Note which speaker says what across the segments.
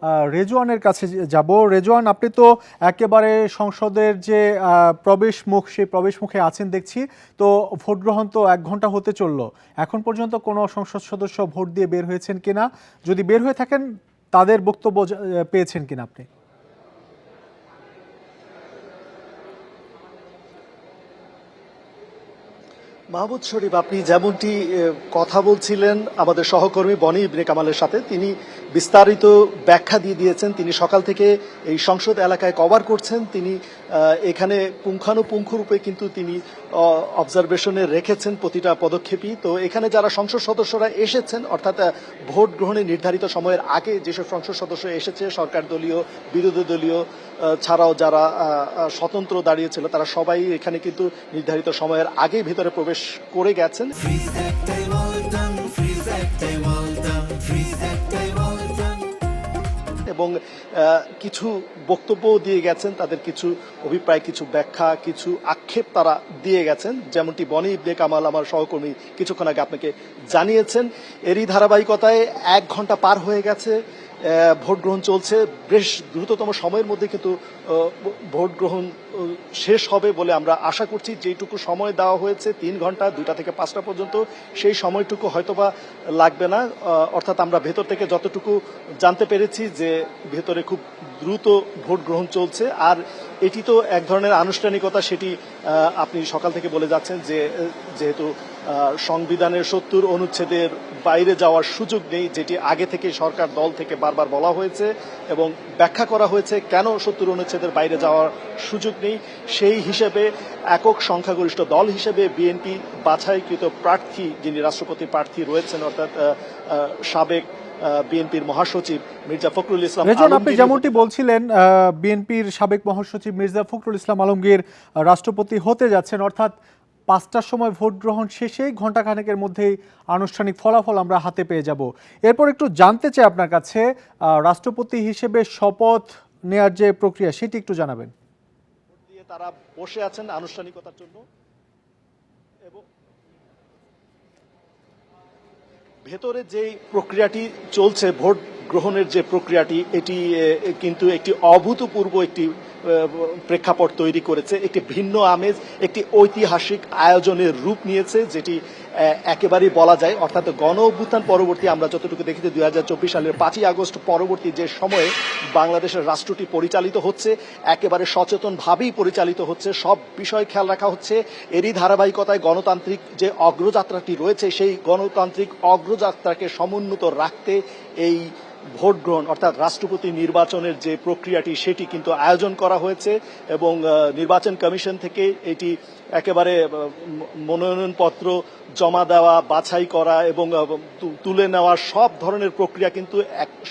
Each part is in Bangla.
Speaker 1: রেজওয়ানের কাছে যাব। রেজওয়ান, আপনি তো একেবারে সংসদের যে প্রবেশ মুখ, সেই প্রবেশ মুখে আছেন দেখছি। তো ভোট গ্রহণ তো 1 ঘন্টা হতে চললো, এখন পর্যন্ত কোনো সংসদ সদস্য ভোট দিয়ে বের হয়েছেন কিনা, যদি বের হয়ে থাকেন তাদের বক্তব্য পেয়েছেন কিনা আপনি?
Speaker 2: মাহমুদ শরীফ, আপনি যেমনটি কথা বলছিলেন আমাদের সহকর্মী বনি ইবনে কামালের সাথে, তিনি বিস্তারিত ব্যাখ্যা দিয়ে দিয়েছেন। তিনি সকাল থেকে এই সংসদ এলাকায় কভার করছেন। তিনি এখানে পুঙ্খানুপুঙ্খরূপে কিন্তু তিনি অবজারভেশনে রেখেছেন প্রতিটা পদক্ষেপই। তো এখানে যারা সংসদ সদস্যরা এসেছেন, অর্থাৎ ভোট গ্রহণের নির্ধারিত সময়ের আগে যেসব সংসদ সদস্য এসেছে, সরকার দলীয়, বিরোধী দলীয় ছাড়াও যারা স্বতন্ত্র দাঁড়িয়েছিল, তারা সবাই এখানে কিন্তু নির্ধারিত সময়ের আগে ভিতরে প্রবেশ করে গেছেন। এবং কিছু বক্তব্য দিয়ে গেছেন, তাদের কিছু অভিপ্রায়, কিছু ব্যাখ্যা, কিছু আক্ষেপ তারা দিয়ে গেছেন, যেমনটি বনি ইবনে কামাল আমার সহকর্মী কিছুক্ষণ আগে আপনাকে জানিয়েছেন। এরই ধারাবাহিকতায় 1 ঘন্টা পার হয়ে গেছে, ভোট গ্রহণ চলছে। বেশ দ্রুততম সময়ের মধ্যে কিন্তু ভোট গ্রহণ শেষ হবে বলে আমরা আশা করছি। যেটুকু সময় দেওয়া হয়েছে 3 ঘন্টা, 2টা থেকে 5টা পর্যন্ত, সেই সময়টুকু হয়তোবা লাগবে না। অর্থাৎ আমরা ভেতর থেকে যতটুকু জানতে পেরেছি যে ভেতরে খুব দ্রুত ভোট গ্রহণ চলছে। আর এটি তো এক ধরনের আনুষ্ঠানিকতা, সেটি আপনি সকাল থেকে বলে যাচ্ছেন যে যেহেতু সংবিধানের 70 অনুচ্ছেদের বাইরে যাওয়ার সুযোগ নেই, যেটি আগে থেকে সরকার দল থেকে বারবার বলা হয়েছে এবং ব্যাখ্যা করা হয়েছে কেন 70 অনুচ্ছেদের বাইরে যাওয়ার সুযোগ নেই। সেই হিসেবে একক সংখ্যাগরিষ্ঠ দল হিসেবে বিএনপি বাছাইকৃত প্রার্থী, যিনি রাষ্ট্রপতি প্রার্থী রয়েছেন, অর্থাৎ সাবেক বিএনপির মহাসচিব মির্জা ফখরুল ইসলাম।
Speaker 1: রেজন, আপনি যেমনটি বলছিলেন, বিএনপির সাবেক মহাসচিব মির্জা ফখরুল ইসলাম আলমগীর রাষ্ট্রপতি হতে যাচ্ছেন, অর্থাৎ 5টার সময় ভোট গ্রহণ শেষেই ঘণ্টাখানেকের মধ্যেই আনুষ্ঠানিক ফলাফল আমরা হাতে পেয়ে যাব। এরপর একটু জানতে চাই আপনার কাছে, রাষ্ট্রপতি হিসেবে শপথ নেয়ার যে প্রক্রিয়া, সেটি একটু জানাবেন।
Speaker 2: তারা বসে আছেন আনুষ্ঠানিকতার জন্য এবং ভেতরে যে প্রক্রিয়াটি চলছে, ভোট গ্রহণের যে প্রক্রিয়াটি, এটি কিন্তু একটি অভূতপূর্ব একটি প্রেক্ষাপট তৈরি করেছে। একটি ভিন্ন আমেজ, একটি ঐতিহাসিক আয়োজনের রূপ নিয়েছে, যেটি একেবারেই বলা যায়। অর্থাৎ গণ অভ্যুত্থান পরবর্তী আমরা যতটুকু দেখেছি 2024 সালের 5ই আগস্ট পরবর্তী যে সময়ে বাংলাদেশের রাষ্ট্রটি পরিচালিত হচ্ছে, একেবারে সচেতনভাবেই পরিচালিত হচ্ছে, সব বিষয় খেয়াল রাখা হচ্ছে। এরই ধারাবাহিকতায় গণতান্ত্রিক যে অগ্রযাত্রাটি রয়েছে, সেই গণতান্ত্রিক অগ্রযাত্রাকে সমুন্নত রাখতে এই ভোট গ্রহণ, অর্থাৎ রাষ্ট্রপতি নির্বাচনের যে প্রক্রিয়াটি, সেটি কিন্তু আয়োজন করা হয়েছে এবং নির্বাচন কমিশন থেকে এটি একেবারে মনোনয়নপত্র জমা দেওয়া, বাছাই করা এবং তুলে নেওয়া সব ধরনের প্রক্রিয়া কিন্তু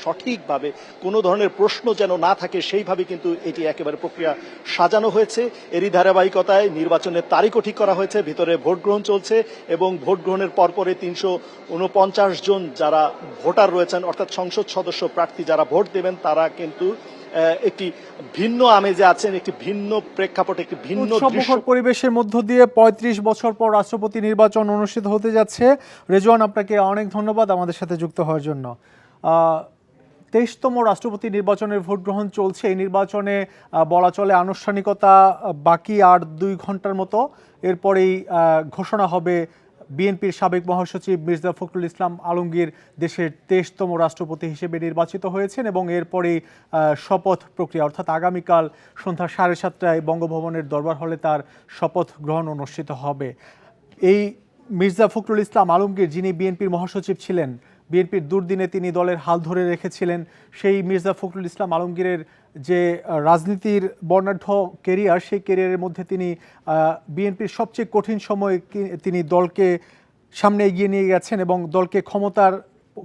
Speaker 2: সঠিকভাবে, কোনো ধরনের প্রশ্ন যেন না থাকে সেইভাবে কিন্তু এটি একেবারে প্রক্রিয়া সাজানো হয়েছে। এরই ধারাবাহিকতায় নির্বাচনের তারিখও ঠিক করা হয়েছে, ভিতরে ভোট গ্রহণ চলছে এবং ভোট গ্রহণের পরপরে 349 জন যারা ভোটার রয়েছেন, অর্থাৎ সংসদ সদস্য প্রার্থী যারা ভোট দেবেন, তারা কিন্তু একটি ভিন্ন আমেজে আছেন, একটি ভিন্ন প্রেক্ষাপট, একটি ভিন্ন
Speaker 1: পরিবেশের মধ্য দিয়ে 35 বছর পর রাষ্ট্রপতি নির্বাচন অনুষ্ঠিত হতে যাচ্ছে। রেজওয়ান, আপনাকে অনেক ধন্যবাদ আমাদের সাথে যুক্ত হওয়ার জন্য। 23তম রাষ্ট্রপতি নির্বাচনের ভোট গ্রহণ চলছে। এই নির্বাচনে বলা চলে আনুষ্ঠানিকতা বাকি আর 2 ঘন্টার মতো, এরপরেই ঘোষণা হবে বিএনপির সাবেক মহাসচিব মির্জা ফখরুল ইসলাম আলমগীর দেশের 23তম রাষ্ট্রপতি হিসেবে নির্বাচিত হয়েছেন এবং এরপরেই শপথ প্রক্রিয়া, অর্থাৎ আগামীকাল সন্ধ্যা 7:30টায় বঙ্গভবনের দরবার হলে তার শপথ গ্রহণ অনুষ্ঠিত হবে। এই মির্জা ফখরুল ইসলাম আলমগীর, যিনি বিএনপির মহাসচিব ছিলেন, বিএনপির দুর্দিনে তিনি দলের হাল ধরে রেখেছিলেন, সেই মির্জা ফখরুল ইসলাম আলমগীরের যে রাজনীতির বর্ণাঢ্য কেরিয়ার, সেই কেরিয়ারের মধ্যে তিনি বিএনপির সবচেয়ে কঠিন সময়ে তিনি দলকে সামনে এগিয়ে নিয়ে গেছেন এবং দলকে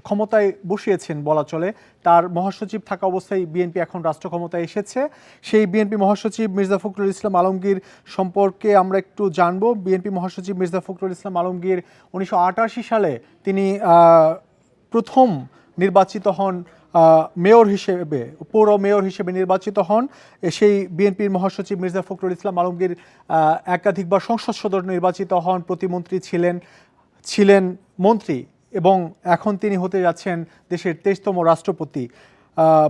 Speaker 1: ক্ষমতায় বসিয়েছেন বলা চলে। তার মহাসচিব থাকা অবস্থায় বিএনপি এখন রাষ্ট্র ক্ষমতায় এসেছে। সেই বিএনপি মহাসচিব মির্জা ফখরুল ইসলাম আলমগীর সম্পর্কে আমরা একটু জানবো। বিএনপি মহাসচিব মির্জা ফখরুল ইসলাম আলমগীর 1988 সালে তিনি প্রথম নির্বাচিত হন মেয়র হিসেবে, পৌর মেয়র হিসেবে নির্বাচিত হন। সেই বিএনপির মহাসচিব মির্জা ফখরুল ইসলাম আলমগীর একাধিকবার সংসদ সদস্য নির্বাচিত হন, প্রতিমন্ত্রী ছিলেন মন্ত্রী এবং এখন তিনি হতে যাচ্ছেন দেশের 23তম রাষ্ট্রপতি।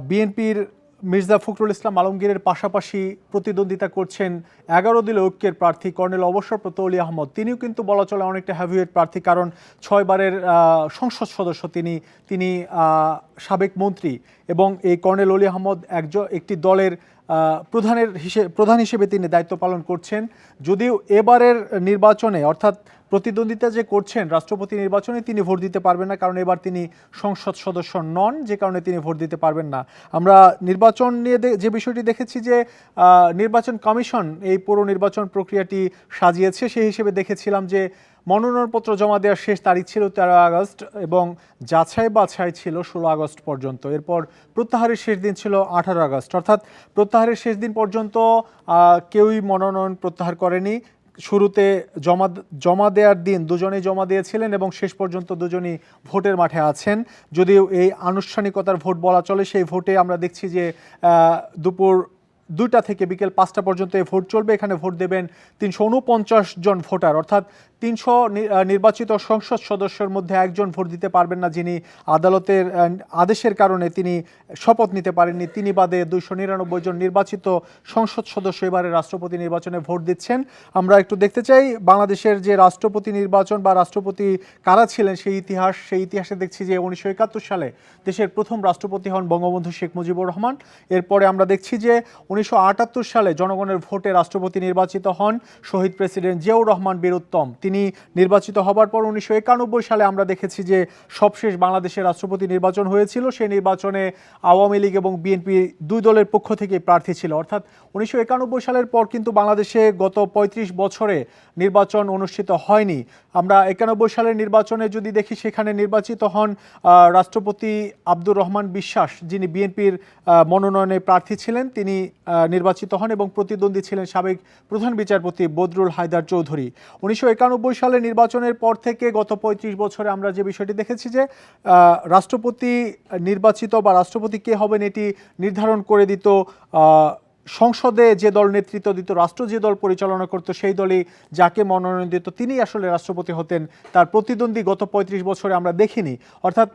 Speaker 1: বিএনপির মির্জা ফখরুল ইসলাম আলমগীরের পাশাপাশি প্রতিদ্বন্দ্বিতা করছেন 11 দলীয় ঐক্যের প্রার্থী কর্নেল অবসরপ্রাপ্ত অলি আহমদ। তিনিও কিন্তু বলা চলে অনেকটা হ্যাভিওয়েট প্রার্থী, কারণ 6 বারের সংসদ সদস্য তিনি সাবেক মন্ত্রী, এবং এই কর্নেল অলি আহমদ একটি দলের প্রধান হিসেবে তিনি দায়িত্ব পালন করছেন। যদিও এবারের নির্বাচনে অর্থাৎ প্রতিদ্বন্দ্বিতা যে করছেন রাষ্ট্রপতি নির্বাচনে, তিনি ভোট দিতে পারবেন না, কারণ এবার তিনি সংসদ সদস্য নন, যে কারণে তিনি ভোট দিতে পারবেন না। আমরা নির্বাচন নিয়ে যে বিষয়টি দেখেছি যে নির্বাচন কমিশন এই পুরো নির্বাচন প্রক্রিয়াটি সাজিয়েছে, সেই হিসেবে দেখেছিলাম যে মনোনয়নপত্র জমা দেওয়ার শেষ তারিখ ছিল 13 আগস্ট এবং যাচাই বাছাই ছিল 16 আগস্ট পর্যন্ত। এরপর প্রত্যাহারের শেষ দিন ছিল 18 আগস্ট, অর্থাৎ প্রত্যাহারের শেষ দিন পর্যন্ত কেউই মনোনয়ন প্রত্যাহার করেনি। শুরুতে জমা দেওয়ার দিন দুজনেই জমা দিয়েছিলেন এবং শেষ পর্যন্ত দুজনই ভোটের মাঠে আছেন। যদিও এই আনুষ্ঠানিকতার ভোট বলা চলে, সেই ভোটে আমরা দেখছি যে দুপুর 2টা থেকে বিকেল 5টা পর্যন্ত এই ভোট চলবে। এখানে ভোট দেবেন 349 জন ভোটার, অর্থাৎ 300 নির্বাচিত সংসদ সদস্যের মধ্যে একজন ভোট দিতে পারবেন না, যিনি আদালতের আদেশের কারণে তিনি শপথ নিতে পারেননি। তিনি বাদে 299 জন নির্বাচিত সংসদ সদস্য এবারে রাষ্ট্রপতি নির্বাচনে ভোট দিচ্ছেন। আমরা একটু দেখতে চাই বাংলাদেশের যে রাষ্ট্রপতি নির্বাচন বা রাষ্ট্রপতি কারা ছিলেন সেই ইতিহাসে দেখছি যে 1971 সালে দেশের প্রথম রাষ্ট্রপতি হন বঙ্গবন্ধু শেখ মুজিবুর রহমান। এরপরে আমরা দেখছি যে 1978 সালে জনগণের ভোটে রাষ্ট্রপতি নির্বাচিত হন শহীদ প্রেসিডেন্ট জিয়াউর রহমান বীরউত্তম। তিনি নির্বাচিত হবার পর 1991 সালে আমরা দেখেছি যে সবশেষ বাংলাদেশের রাষ্ট্রপতি নির্বাচন হয়েছিল। সেই নির্বাচনে আওয়ামী লীগ এবং বিএনপি দুই দলের পক্ষ থেকে প্রার্থী ছিল। অর্থাৎ 1991 সালের পর কিন্তু বাংলাদেশে গত 35 বছরে নির্বাচন অনুষ্ঠিত হয়নি। আমরা 91 সালের নির্বাচনে যদি দেখি, সেখানে নির্বাচিত হন রাষ্ট্রপতি আব্দুর রহমান বিশ্বাস, যিনি বিএনপির মনোনয়নে প্রার্থী ছিলেন। তিনি নির্বাচিত হন এবং প্রতিদ্বন্দ্বী ছিলেন সাবেক প্রধান বিচারপতি বদরুল হায়দার চৌধুরী। 1991 সালের নির্বাচনের পর থেকে গত 35 বছরে আমরা যে বিষয়টি দেখেছি যে রাষ্ট্রপতি নির্বাচিত বা রাষ্ট্রপতি কে হবেন এটি নির্ধারণ করে দিত সংসদে যে দল নেতৃত্ব দিত, রাষ্ট্র যে দল পরিচালনা করত, সেই দলই যাকে মনোনয়ন দিত তিনি আসলে রাষ্ট্রপতি হতেন। তার প্রতিদ্বন্দ্বী গত 35 বছরে আমরা দেখিনি। অর্থাৎ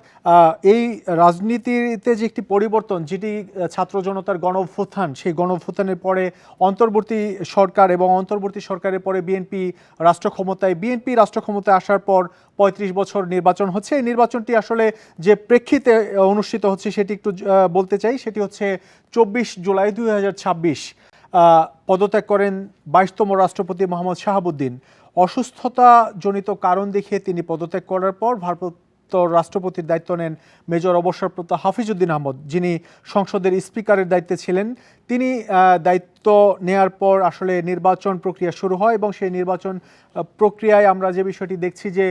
Speaker 1: এই রাজনীতিতে যে একটি পরিবর্তন, যেটি ছাত্র জনতার গণ অভ্যুত্থান, সেই গণ অভ্যুত্থানের পরে অন্তর্বর্তী সরকার এবং অন্তর্বর্তী সরকারের পরে বিএনপি রাষ্ট্র ক্ষমতায় আসার পর 35 বছর নির্বাচন হচ্ছে। এই নির্বাচনটি আসলে যে প্রেক্ষিতে অনুষ্ঠিত হচ্ছে সেটি একটু বলতে চাই। সেটি হচ্ছে 24 জুলাই 2026 পদত্যাগ করেন 22তম রাষ্ট্রপতি মোহাম্মদ শাহাবুদ্দিন। অসুস্থতাজনিত কারণ দেখিয়ে তিনি পদত্যাগ করার পর ভারপ্রাপ্ত রাষ্ট্রপতির দায়িত্ব নেন মেজর অবসরপ্রাপ্ত হাফিজউদ্দিন আহমদ, যিনি সংসদের স্পিকারের দায়িত্বে ছিলেন। তিনি দায়িত্ব নেয়ার পর আসলে নির্বাচন প্রক্রিয়া শুরু হয় এবং সেই নির্বাচন প্রক্রিয়ায় আমরা যে বিষয়টি দেখছি যে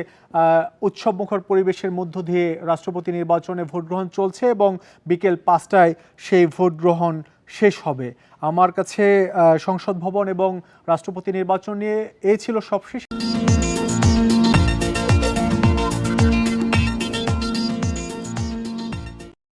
Speaker 1: উৎসবমুখর পরিবেশের মধ্য দিয়ে রাষ্ট্রপতি নির্বাচনে ভোট গ্রহণ চলছে এবং বিকেল 5টায় সেই ভোট গ্রহণ শেষ হবে। আমার কাছে সংসদ ভবন এবং রাষ্ট্রপতি নির্বাচন নিয়ে এই ছিল সবশেষ।